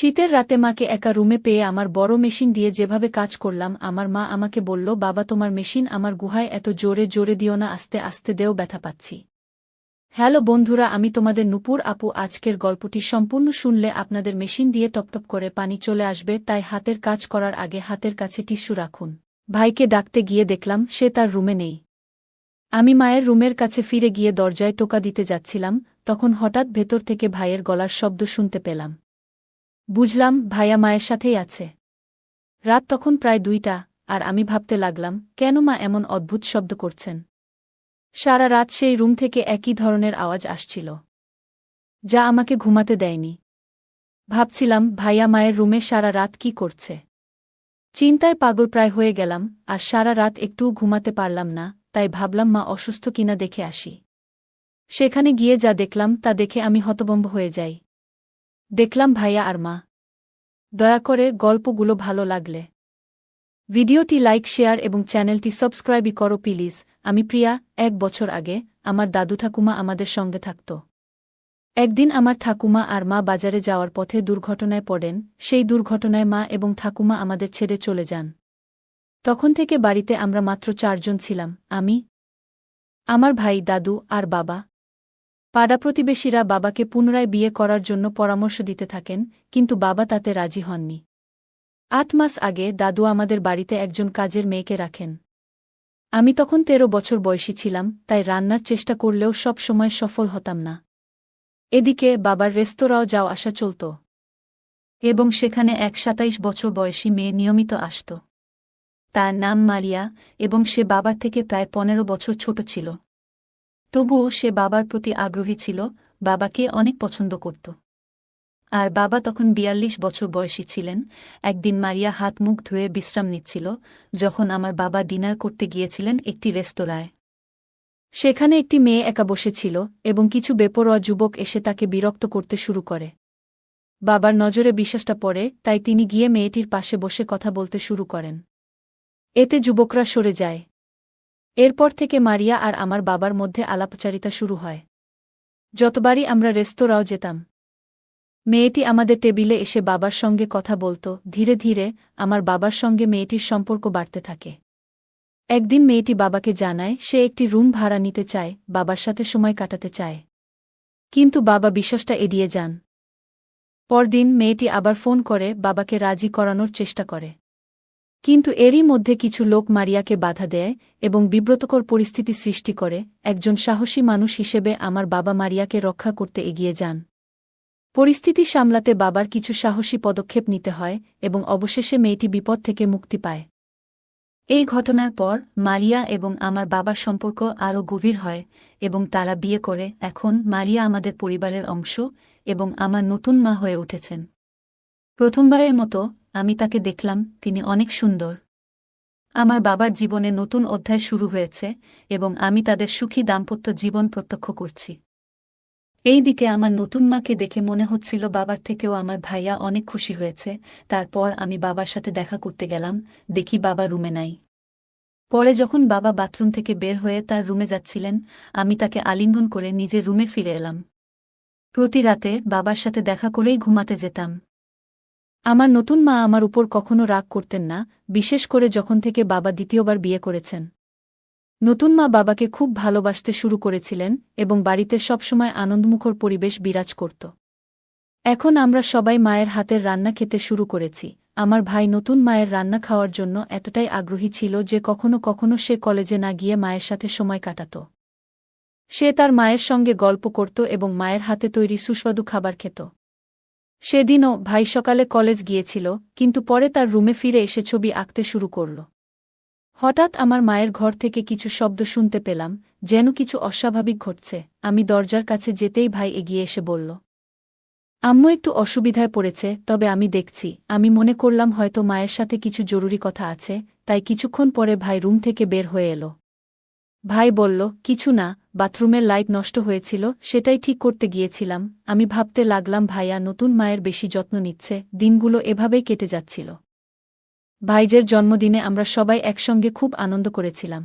শীতের রাতে মাকে একা রুমে পেয়ে আমার বড় মেশিন দিয়ে যেভাবে কাজ করলাম, আমার মা আমাকে বলল, বাবা তোমার মেশিন আমার গুহায় এত জোরে জোরে দিও না, আস্তে আস্তে দেও, ব্যথা পাচ্ছি। হ্যালো বন্ধুরা, আমি তোমাদের নূপুর আপু। আজকের গল্পটি সম্পূর্ণ শুনলে আপনাদের মেশিন দিয়ে টপটপ করে পানি চলে আসবে, তাই হাতের কাজ করার আগে হাতের কাছে টিস্যু রাখুন। ভাইকে ডাকতে গিয়ে দেখলাম সে তার রুমে নেই। আমি মায়ের রুমের কাছে ফিরে গিয়ে দরজায় টোকা দিতে যাচ্ছিলাম, তখন হঠাৎ ভেতর থেকে ভাইয়ের গলার শব্দ শুনতে পেলাম। বুঝলাম ভাইয়া মায়ের সাথেই আছে। রাত তখন প্রায় 2টা, আর আমি ভাবতে লাগলাম কেন মা এমন অদ্ভুত শব্দ করছেন। সারা রাত সেই রুম থেকে একই ধরনের আওয়াজ আসছিল, যা আমাকে ঘুমাতে দেয়নি। ভাবছিলাম ভাইয়া মায়ের রুমে সারা রাত কি করছে। চিন্তায় পাগল প্রায় হয়ে গেলাম, আর সারা রাত একটুও ঘুমাতে পারলাম না, তাই ভাবলাম মা অসুস্থ কিনা দেখে আসি। সেখানে গিয়ে যা দেখলাম তা দেখে আমি হতভম্ব হয়ে যাই। দেখলাম ভাইয়া আর মা। দয়া করে গল্পগুলো ভালো লাগলে ভিডিওটি লাইক, শেয়ার এবং চ্যানেলটি সাবস্ক্রাইবই করো প্লিজ। আমি প্রিয়া। 1 বছর আগে আমার দাদু ঠাকুমা আমাদের সঙ্গে থাকত। একদিন আমার ঠাকুমা আর মা বাজারে যাওয়ার পথে দুর্ঘটনায় পড়েন। সেই দুর্ঘটনায় মা এবং ঠাকুমা আমাদের ছেড়ে চলে যান। তখন থেকে বাড়িতে আমরা মাত্র 4 জন ছিলাম, আমি, আমার ভাই, দাদু আর বাবা। পাড়া প্রতিবেশীরা বাবাকে পুনরায় বিয়ে করার জন্য পরামর্শ দিতে থাকেন, কিন্তু বাবা তাতে রাজি হননি। 8 মাস আগে দাদু আমাদের বাড়িতে একজন কাজের মেয়েকে রাখেন। আমি তখন 13 বছর বয়সী ছিলাম, তাই রান্নার চেষ্টা করলেও সব সময় সফল হতাম না। এদিকে বাবার রেস্তোরাঁও যাওয়া আসা চলত, এবং সেখানে এক 27 বছর বয়সী মেয়ে নিয়মিত আসত। তার নাম মারিয়া, এবং সে বাবার থেকে প্রায় 15 বছর ছোট ছিল। তবুও সে বাবার প্রতি আগ্রহী ছিল, বাবাকে অনেক পছন্দ করত। আর বাবা তখন 42 বছর বয়সী ছিলেন। একদিন মারিয়া হাত মুখ ধুয়ে বিশ্রাম নিচ্ছিল, যখন আমার বাবা ডিনার করতে গিয়েছিলেন একটি রেস্তোরাঁয়। সেখানে একটি মেয়ে একা বসেছিল, এবং কিছু বেপরোয়া যুবক এসে তাকে বিরক্ত করতে শুরু করে। বাবার নজরে বিশ্বাসটা পড়ে, তাই তিনি গিয়ে মেয়েটির পাশে বসে কথা বলতে শুরু করেন। এতে যুবকরা সরে যায়। এরপর থেকে মারিয়া আর আমার বাবার মধ্যে আলাপচারিতা শুরু হয়। যতবারই আমরা রেস্তোরাঁও যেতাম, মেয়েটি আমাদের টেবিলে এসে বাবার সঙ্গে কথা বলত। ধীরে ধীরে আমার বাবার সঙ্গে মেয়েটির সম্পর্ক বাড়তে থাকে। একদিন মেয়েটি বাবাকে জানায় সে একটি রুম ভাড়া নিতে চায়, বাবার সাথে সময় কাটাতে চায়। কিন্তু বাবা বিশ্বাসটা এড়িয়ে যান। পরদিন মেয়েটি আবার ফোন করে বাবাকে রাজি করানোর চেষ্টা করে। কিন্তু এরই মধ্যে কিছু লোক মারিয়াকে বাধা দেয় এবং বিব্রতকর পরিস্থিতি সৃষ্টি করে। একজন সাহসী মানুষ হিসেবে আমার বাবা মারিয়াকে রক্ষা করতে এগিয়ে যান। পরিস্থিতি সামলাতে বাবার কিছু সাহসী পদক্ষেপ নিতে হয়, এবং অবশেষে মেয়েটি বিপদ থেকে মুক্তি পায়। এই ঘটনার পর মারিয়া এবং আমার বাবার সম্পর্ক আরও গভীর হয়, এবং তারা বিয়ে করে। এখন মারিয়া আমাদের পরিবারের অংশ, এবং আমার নতুন মা হয়ে উঠেছেন। প্রথমবারের মতো আমি তাকে দেখলাম, তিনি অনেক সুন্দর। আমার বাবার জীবনে নতুন অধ্যায় শুরু হয়েছে, এবং আমি তাদের সুখী দাম্পত্য জীবন প্রত্যক্ষ করছি। এই দিকে আমার নতুন মাকে দেখে মনে হচ্ছিল বাবার থেকেও আমার ভাইয়া অনেক খুশি হয়েছে। তারপর আমি বাবার সাথে দেখা করতে গেলাম, দেখি বাবা রুমে নাই। পরে যখন বাবা বাথরুম থেকে বের হয়ে তার রুমে যাচ্ছিলেন, আমি তাকে আলিঙ্গন করে নিজের রুমে ফিরে এলাম। প্রতি রাতে বাবার সাথে দেখা করেই ঘুমাতে যেতাম। আমার নতুন মা আমার উপর কখনো রাগ করতেন না, বিশেষ করে যখন থেকে বাবা দ্বিতীয়বার বিয়ে করেছেন। নতুন মা বাবাকে খুব ভালোবাসতে শুরু করেছিলেন, এবং বাড়িতে সবসময় আনন্দমুখর পরিবেশ বিরাজ করত। এখন আমরা সবাই মায়ের হাতের রান্না খেতে শুরু করেছি। আমার ভাই নতুন মায়ের রান্না খাওয়ার জন্য এতটাই আগ্রহী ছিল যে কখনো কখনো সে কলেজে না গিয়ে মায়ের সাথে সময় কাটাত। সে তার মায়ের সঙ্গে গল্প করত এবং মায়ের হাতে তৈরি সুস্বাদু খাবার খেত। সেদিনও ভাই সকালে কলেজ গিয়েছিল, কিন্তু পরে তার রুমে ফিরে এসে ছবি আঁকতে শুরু করল। হঠাৎ আমার মায়ের ঘর থেকে কিছু শব্দ শুনতে পেলাম, যেন কিছু অস্বাভাবিক ঘটছে। আমি দরজার কাছে যেতেই ভাই এগিয়ে এসে বলল, আম্মু একটু অসুবিধায় পড়েছে, তবে আমি দেখছি। আমি মনে করলাম হয়তো মায়ের সাথে কিছু জরুরি কথা আছে, তাই কিছুক্ষণ পরে ভাই রুম থেকে বের হয়ে এলো। ভাই বলল, কিছু না, বাথরুমের লাইট নষ্ট হয়েছিল, সেটাই ঠিক করতে গিয়েছিলাম। আমি ভাবতে লাগলাম ভাইয়া নতুন মায়ের বেশি যত্ন নিচ্ছে। দিনগুলো এভাবেই কেটে যাচ্ছিল। ভাইজের জন্মদিনে আমরা সবাই একসঙ্গে খুব আনন্দ করেছিলাম।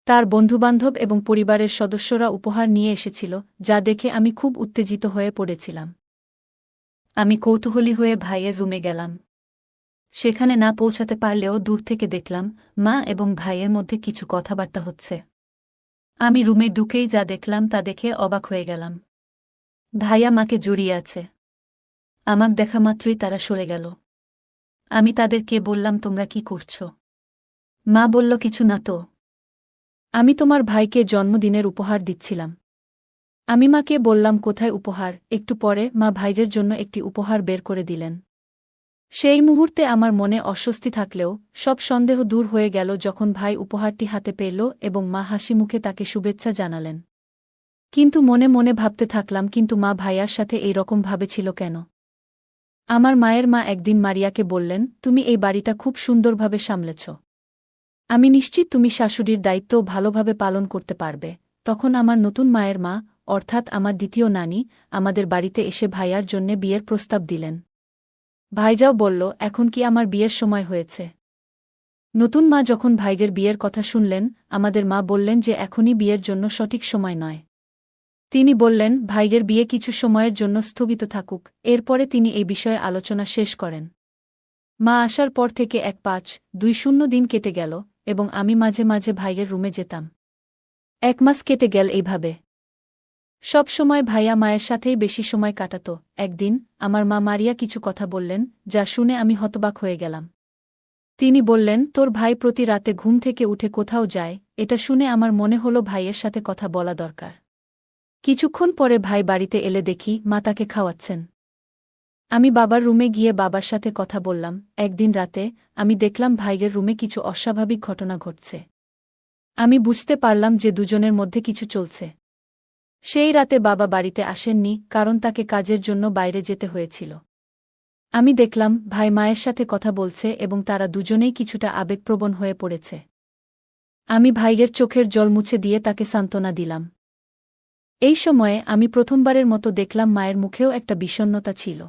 তার বন্ধুবান্ধব এবং পরিবারের সদস্যরা উপহার নিয়ে এসেছিল, যা দেখে আমি খুব উত্তেজিত হয়ে পড়েছিলাম। আমি কৌতূহলী হয়ে ভাইয়ের রুমে গেলাম। সেখানে না পৌঁছাতে পারলেও দূর থেকে দেখলাম মা এবং ভাইয়ের মধ্যে কিছু কথাবার্তা হচ্ছে। আমি রুমে ঢুকেই যা দেখলাম তা দেখে অবাক হয়ে গেলাম। ভাইয়া মাকে জড়িয়ে আছে। আমাক দেখা মাত্রই তারা সরে গেল। আমি তাদেরকে বললাম, তোমরা কি করছো? মা বলল, কিছু না তো। আমি তোমার ভাইকে জন্মদিনের উপহার দিচ্ছিলাম। আমি মাকে বললাম, কোথায় উপহার? একটু পরে মা ভাইদের জন্য একটি উপহার বের করে দিলেন। সেই মুহূর্তে আমার মনে অস্বস্তি থাকলেও সব সন্দেহ দূর হয়ে গেল যখন ভাই উপহারটি হাতে পেল এবং মা হাসিমুখে তাকে শুভেচ্ছা জানালেন। কিন্তু মনে মনে ভাবতে থাকলাম, কিন্তু মা ভাইয়ার সাথে এই রকম ভাবেছিল কেন? আমার মায়ের মা একদিন মারিয়াকে বললেন, তুমি এই বাড়িটা খুব সুন্দরভাবে সামলেছ। আমি নিশ্চিত তুমি শাশুড়ির দায়িত্বও ভালোভাবে পালন করতে পারবে। তখন আমার নতুন মায়ের মা, অর্থাৎ আমার দ্বিতীয় নানি, আমাদের বাড়িতে এসে ভাইয়ার জন্যে বিয়ের প্রস্তাব দিলেন। ভাইজাও বলল, এখন কি আমার বিয়ের সময় হয়েছে? নতুন মা যখন ভাইদের বিয়ের কথা শুনলেন, আমাদের মা বললেন যে এখনই বিয়ের জন্য সঠিক সময় নয়। তিনি বললেন, ভাইদের বিয়ে কিছু সময়ের জন্য স্থগিত থাকুক। এরপরে তিনি এই বিষয়ে আলোচনা শেষ করেন। মা আসার পর থেকে 1-5-2-0 দিন কেটে গেল এবং আমি মাঝে মাঝে ভাইয়ের রুমে যেতাম। 1 মাস কেটে গেল এইভাবে। সব সময় ভাইয়া মায়ের সাথেই বেশি সময় কাটাত। একদিন আমার মা মারিয়া কিছু কথা বললেন, যা শুনে আমি হতবাক হয়ে গেলাম। তিনি বললেন, তোর ভাই প্রতি রাতে ঘুম থেকে উঠে কোথাও যায়। এটা শুনে আমার মনে হলো ভাইয়ের সাথে কথা বলা দরকার। কিছুক্ষণ পরে ভাই বাড়িতে এলে দেখি মা তাকে খাওয়াচ্ছেন। আমি বাবার রুমে গিয়ে বাবার সাথে কথা বললাম। একদিন রাতে আমি দেখলাম ভাইয়ের রুমে কিছু অস্বাভাবিক ঘটনা ঘটছে। আমি বুঝতে পারলাম যে দুজনের মধ্যে কিছু চলছে। সেই রাতে বাবা বাড়িতে আসেননি, কারণ তাকে কাজের জন্য বাইরে যেতে হয়েছিল। আমি দেখলাম ভাই মায়ের সাথে কথা বলছে এবং তারা দুজনেই কিছুটা আবেগপ্রবণ হয়ে পড়েছে। আমি ভাইয়ের চোখের জল মুছে দিয়ে তাকে সান্ত্বনা দিলাম। এই সময়ে আমি প্রথমবারের মতো দেখলাম মায়ের মুখেও একটা বিষণ্ণতা ছিল।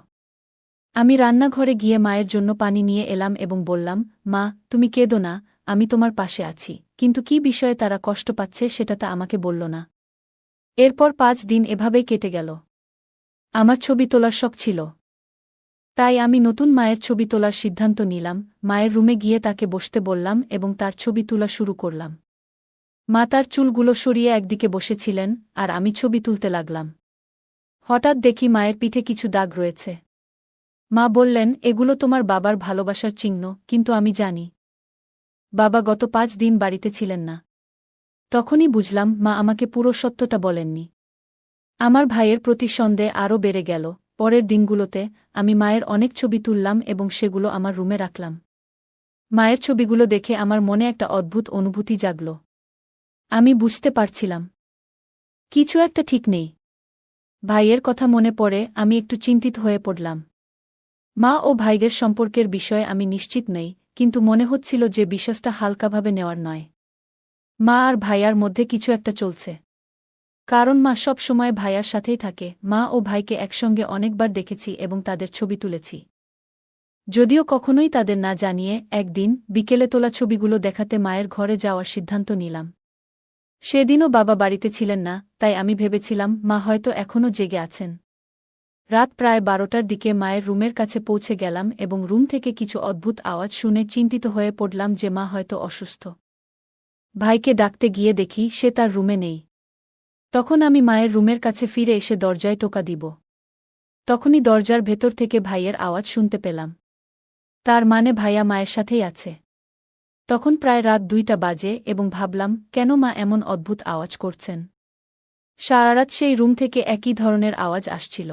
আমি রান্নাঘরে গিয়ে মায়ের জন্য পানি নিয়ে এলাম এবং বললাম, মা, তুমি কেঁদো না, আমি তোমার পাশে আছি। কিন্তু কী বিষয়ে তারা কষ্ট পাচ্ছে সেটা তা আমাকে বলল না। এরপর 5 দিন এভাবেই কেটে গেল। আমার ছবি তোলার শখ ছিল। তাই আমি নতুন মায়ের ছবি তোলার সিদ্ধান্ত নিলাম। মায়ের রুমে গিয়ে তাকে বসতে বললাম এবং তার ছবি তোলা শুরু করলাম। মা তার চুলগুলো সরিয়ে একদিকে বসেছিলেন আর আমি ছবি তুলতে লাগলাম। হঠাৎ দেখি মায়ের পিঠে কিছু দাগ রয়েছে। মা বললেন, এগুলো তোমার বাবার ভালোবাসার চিহ্ন। কিন্তু আমি জানি বাবা গত 5 দিন বাড়িতে ছিলেন না। তখনই বুঝলাম মা আমাকে পুরো সত্যটা বলেননি। আমার ভাইয়ের প্রতি সন্দেহ আরও বেড়ে গেল। পরের দিনগুলোতে আমি মায়ের অনেক ছবি তুললাম এবং সেগুলো আমার রুমে রাখলাম। মায়ের ছবিগুলো দেখে আমার মনে একটা অদ্ভুত অনুভূতি জাগল। আমি বুঝতে পারছিলাম কিছু একটা ঠিক নেই। ভাইয়ের কথা মনে পড়ে আমি একটু চিন্তিত হয়ে পড়লাম। মা ও ভাইদের সম্পর্কের বিষয়ে আমি নিশ্চিত নই, কিন্তু মনে হচ্ছিল যে বিশ্বাসটা হালকাভাবে নেওয়ার নয়। মা আর ভাইয়ার মধ্যে কিছু একটা চলছে। কারণ মা সব সময় ভাইয়ার সাথেই থাকে। মা ও ভাইকে একসঙ্গে অনেকবার দেখেছি এবং তাদের ছবি তুলেছি। যদিও কখনোই তাদের না জানিয়ে একদিন বিকেলে তোলা ছবিগুলো দেখাতে মায়ের ঘরে যাওয়ার সিদ্ধান্ত নিলাম। সেদিনও বাবা বাড়িতে ছিলেন না, তাই আমি ভেবেছিলাম মা হয়তো এখনও জেগে আছেন। রাত প্রায় 12টার দিকে মায়ের রুমের কাছে পৌঁছে গেলাম এবং রুম থেকে কিছু অদ্ভুত আওয়াজ শুনে চিন্তিত হয়ে পড়লাম যে মা হয়তো অসুস্থ। ভাইকে ডাকতে গিয়ে দেখি সে তার রুমে নেই। তখন আমি মায়ের রুমের কাছে ফিরে এসে দরজায় টোকা দিব। তখনই দরজার ভেতর থেকে ভাইয়ের আওয়াজ শুনতে পেলাম। তার মানে ভাইয়া মায়ের সাথেই আছে। তখন প্রায় রাত 2টা বাজে এবং ভাবলাম, কেন মা এমন অদ্ভুত আওয়াজ করছেন? সারারাত সেই রুম থেকে একই ধরনের আওয়াজ আসছিল,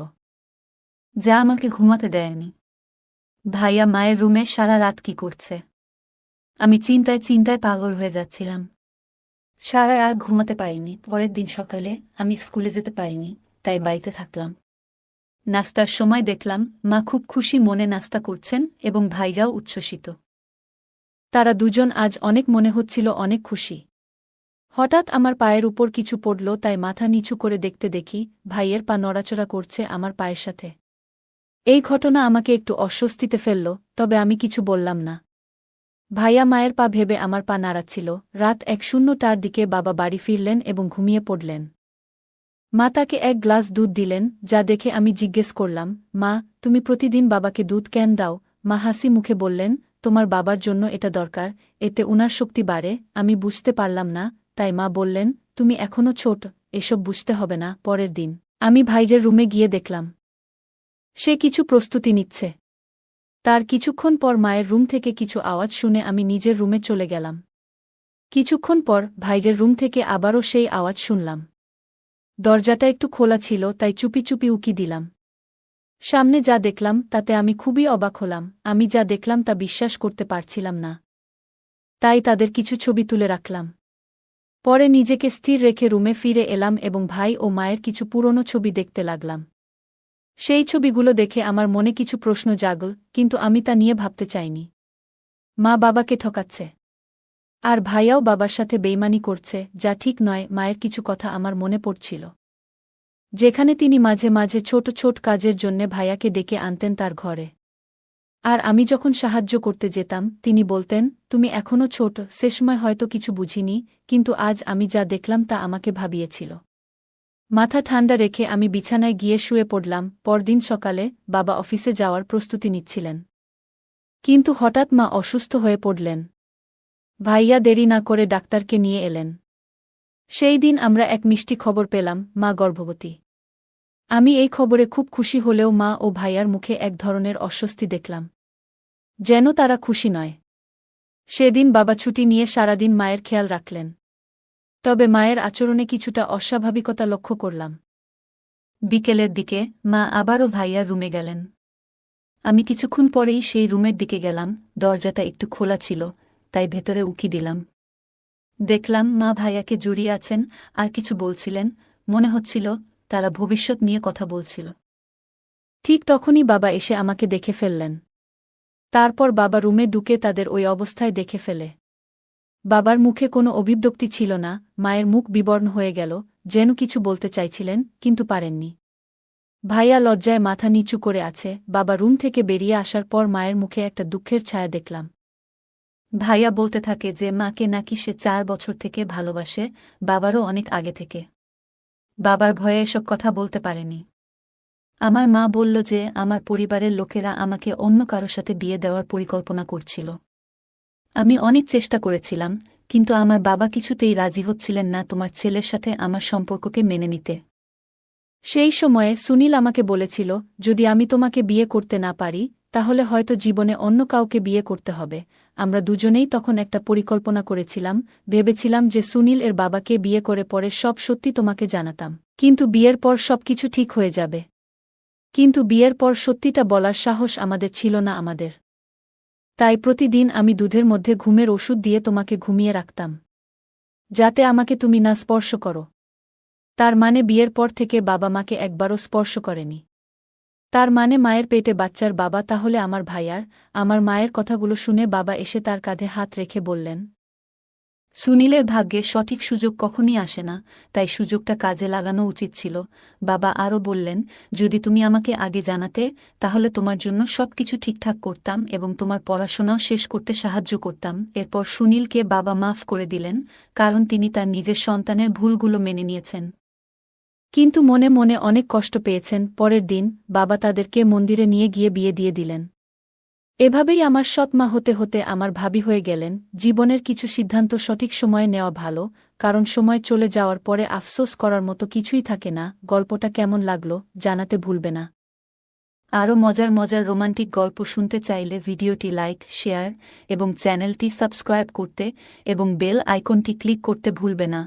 যা আমাকে ঘুমাতে দেয়নি। ভাইয়া মায়ের রুমে সারা রাত কি করছে? আমি চিন্তায় চিন্তায় পাগল হয়ে যাচ্ছিলাম। সারা রাত ঘুমাতে পারিনি। পরের দিন সকালে আমি স্কুলে যেতে পারিনি, তাই বাড়িতে থাকলাম। নাস্তার সময় দেখলাম মা খুব খুশি মনে নাস্তা করছেন এবং ভাইজাও উচ্ছ্বসিত। তারা দুজন আজ অনেক মনে হচ্ছিল অনেক খুশি। হঠাৎ আমার পায়ের উপর কিছু পড়ল, তাই মাথা নিচু করে দেখতে দেখি ভাইয়ের পা নড়াচড়া করছে আমার পায়ের সাথে। এই ঘটনা আমাকে একটু অস্বস্তিতে ফেলল, তবে আমি কিছু বললাম না। ভাইয়া মায়ের পা ভেবে আমার পা নাড়াচ্ছিল। রাত 1:00টার দিকে বাবা বাড়ি ফিরলেন এবং ঘুমিয়ে পড়লেন। মা তাকে এক গ্লাস দুধ দিলেন, যা দেখে আমি জিজ্ঞেস করলাম, মা, তুমি প্রতিদিন বাবাকে দুধ কেন দাও? মা হাসি মুখে বললেন, তোমার বাবার জন্য এটা দরকার, এতে উনার শক্তি বাড়ে। আমি বুঝতে পারলাম না, তাই মা বললেন, তুমি এখনও ছোট, এসব বুঝতে হবে না। পরের দিন আমি ভাইজের রুমে গিয়ে দেখলাম সে কিছু প্রস্তুতি নিচ্ছে। তার কিছুক্ষণ পর মায়ের রুম থেকে কিছু আওয়াজ শুনে আমি নিজের রুমে চলে গেলাম। কিছুক্ষণ পর ভাইজের রুম থেকে আবারও সেই আওয়াজ শুনলাম। দরজাটা একটু খোলা ছিল, তাই চুপি চুপি উকি দিলাম। সামনে যা দেখলাম তাতে আমি খুবই অবাক হলাম। আমি যা দেখলাম তা বিশ্বাস করতে পারছিলাম না। তাই তাদের কিছু ছবি তুলে রাখলাম। পরে নিজেকে স্থির রেখে রুমে ফিরে এলাম এবং ভাই ও মায়ের কিছু পুরনো ছবি দেখতে লাগলাম। সেই ছবিগুলো দেখে আমার মনে কিছু প্রশ্ন জাগল, কিন্তু আমি তা নিয়ে ভাবতে চাইনি। মা বাবাকে ঠকাচ্ছে, আর ভাইয়াও বাবার সাথে বেইমানি করছে, যা ঠিক নয়। মায়ের কিছু কথা আমার মনে পড়ছিল, যেখানে তিনি মাঝে মাঝে ছোট ছোট কাজের জন্যে ভাইয়াকে ডেকে আনতেন তার ঘরে। আর আমি যখন সাহায্য করতে যেতাম, তিনি বলতেন, তুমি এখনও ছোট, সে সময় হয়তো কিছু বুঝিনি, কিন্তু আজ আমি যা দেখলাম তা আমাকে ভাবিয়েছিল। মাথা ঠান্ডা রেখে আমি বিছানায় গিয়ে শুয়ে পড়লাম। পরদিন সকালে বাবা অফিসে যাওয়ার প্রস্তুতি নিচ্ছিলেন, কিন্তু হঠাৎ মা অসুস্থ হয়ে পড়লেন। ভাইয়া দেরি না করে ডাক্তারকে নিয়ে এলেন। সেই দিন আমরা এক মিষ্টি খবর পেলাম, মা গর্ভবতী। আমি এই খবরে খুব খুশি হলেও মা ও ভাইয়ার মুখে এক ধরনের অস্বস্তি দেখলাম, যেন তারা খুশি নয়। সেদিন বাবা ছুটি নিয়ে সারাদিন মায়ের খেয়াল রাখলেন, তবে মায়ের আচরণে কিছুটা অস্বাভাবিকতা লক্ষ্য করলাম। বিকেলের দিকে মা আবারও ভাইয়ার রুমে গেলেন। আমি কিছুক্ষণ পরেই সেই রুমের দিকে গেলাম। দরজাটা একটু খোলা ছিল, তাই ভেতরে উকি দিলাম। দেখলাম মা ভাইয়াকে জড়িয়ে আছেন আর কিছু বলছিলেন। মনে হচ্ছিল তারা ভবিষ্যৎ নিয়ে কথা বলছিল। ঠিক তখনই বাবা এসে আমাকে দেখে ফেললেন। তারপর বাবা রুমে ঢুকে তাদের ওই অবস্থায় দেখে ফেলে। বাবার মুখে কোনো অভিব্যক্তি ছিল না, মায়ের মুখ বিবর্ণ হয়ে গেল, যেন কিছু বলতে চাইছিলেন কিন্তু পারেননি। ভাইয়া লজ্জায় মাথা নিচু করে আছে। বাবা রুম থেকে বেরিয়ে আসার পর মায়ের মুখে একটা দুঃখের ছায়া দেখলাম। ভাইয়া বলতে থাকে যে মাকে নাকি সে 4 বছর থেকে ভালোবাসে, বাবারও অনেক আগে থেকে। বাবার ভয়ে এসব কথা বলতে পারেনি। আমার মা বলল যে আমার পরিবারের লোকেরা আমাকে অন্য কারো সাথে বিয়ে দেওয়ার পরিকল্পনা করছিল। আমি অনেক চেষ্টা করেছিলাম, কিন্তু আমার বাবা কিছুতেই রাজি হচ্ছিলেন না তোমার ছেলের সাথে আমার সম্পর্ককে মেনে নিতে। সেই সময়ে সুনীল আমাকে বলেছিল, যদি আমি তোমাকে বিয়ে করতে না পারি, তাহলে হয়তো জীবনে অন্য কাউকে বিয়ে করতে হবে। আমরা দুজনেই তখন একটা পরিকল্পনা করেছিলাম, ভেবেছিলাম যে সুনীল এর বাবাকে বিয়ে করে পরে সব সত্যি তোমাকে জানাতাম, কিন্তু বিয়ের পর সবকিছু ঠিক হয়ে যাবে। কিন্তু বিয়ের পর সত্যিটা বলার সাহস আমাদের ছিল না আমাদের। তাই প্রতিদিন আমি দুধের মধ্যে ঘুমের ওষুধ দিয়ে তোমাকে ঘুমিয়ে রাখতাম, যাতে আমাকে তুমি না স্পর্শ করো। তার মানে বিয়ের পর থেকে বাবা মাকে একবারও স্পর্শ করেনি। তার মানে মায়ের পেটে বাচ্চার বাবা তাহলে আমার ভাইয়ার। আমার মায়ের কথাগুলো শুনে বাবা এসে তার কাঁধে হাত রেখে বললেন, সুনীলের ভাগ্যে সঠিক সুযোগ কখনই আসে না, তাই সুযোগটা কাজে লাগানো উচিত ছিল। বাবা আরও বললেন, যদি তুমি আমাকে আগে জানাতে, তাহলে তোমার জন্য সবকিছু ঠিকঠাক করতাম এবং তোমার পড়াশোনাও শেষ করতে সাহায্য করতাম। এরপর সুনীলকে বাবা মাফ করে দিলেন, কারণ তিনি তার নিজের সন্তানের ভুলগুলো মেনে নিয়েছেন। কিন্তু মনে মনে অনেক কষ্ট পেয়েছেন। পরের দিন বাবা তাদেরকে মন্দিরে নিয়ে গিয়ে বিয়ে দিয়ে দিলেন। এভাবেই আমার সৎ মা হতে হতে আমার ভাবি হয়ে গেলেন। জীবনের কিছু সিদ্ধান্ত সঠিক সময়ে নেওয়া ভালো, কারণ সময় চলে যাওয়ার পরে আফসোস করার মতো কিছুই থাকে না। গল্পটা কেমন লাগলো জানাতে ভুলবে না। আরও মজার মজার রোমান্টিক গল্প শুনতে চাইলে ভিডিওটি লাইক, শেয়ার এবং চ্যানেলটি সাবস্ক্রাইব করতে এবং বেল আইকনটি ক্লিক করতে ভুলবে না।